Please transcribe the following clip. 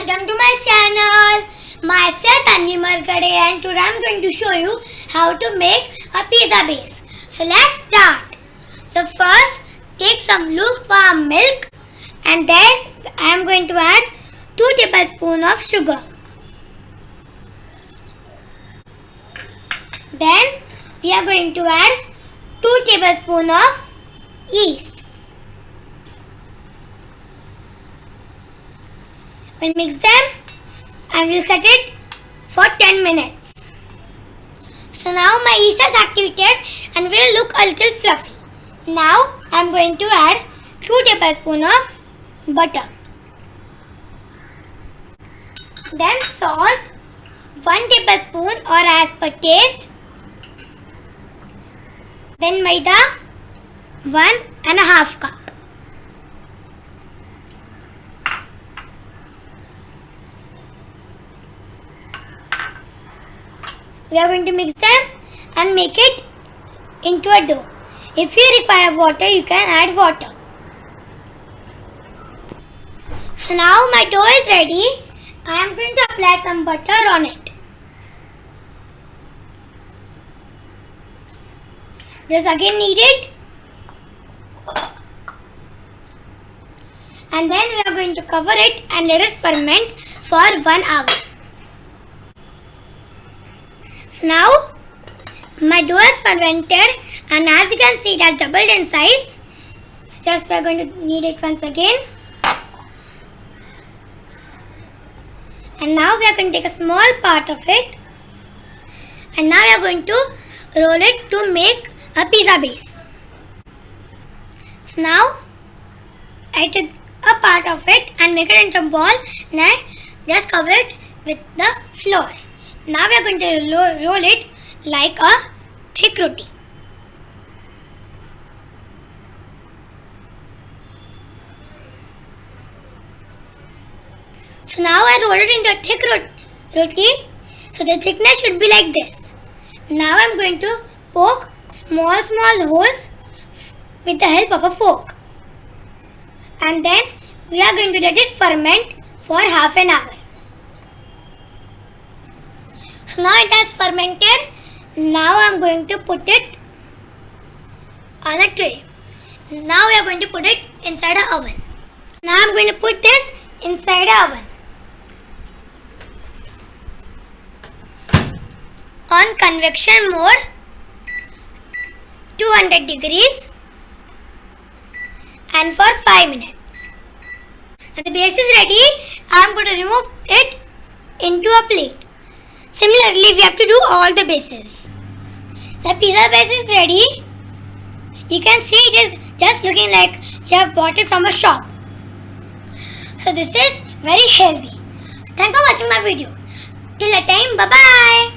welcome to my channel. Myself Tanvi Markade, and today I'm going to show you how to make a pizza base. So let's start. So first take some lukewarm milk and then I'm going to add 2 tablespoons of sugar. Then we are going to add 2 tablespoons of yeast. We'll mix them and we'll set it for 10 minutes. So now my yeast is activated and will look a little fluffy. Now I'm going to add 2 tablespoons of butter. Then salt, 1 tablespoon or as per taste. Then maida, 1.5 cup. We are going to mix them and make it into a dough. If you require water, you can add water. So now my dough is ready. I am going to apply some butter on it. This again needed. And then we are going to cover it and let it ferment for 1 hour. So now my dough is fermented and as you can see it has doubled in size. So just we are going to knead it once again. And now we are going to take a small part of it and now we are going to roll it to make a pizza base. So now I took a part of it and make it into a ball and I just cover it with the flour. Now we are going to roll it like a thick roti. So now I roll it into a thick roti. So the thickness should be like this. Now I am going to poke small holes with the help of a fork. And then we are going to let it ferment for half an hour. So now it has fermented. Now I am going to put it on a tray. Now we are going to put it inside an oven. Now I am going to put this inside an oven. On convection mode, 200 degrees and for 5 minutes. Now the base is ready. I am going to remove it into a plate. Similarly, we have to do all the bases. The pizza base is ready. You can see it is just looking like you have bought it from a shop. So this is very healthy. So thank you for watching my video. Till that time, bye bye.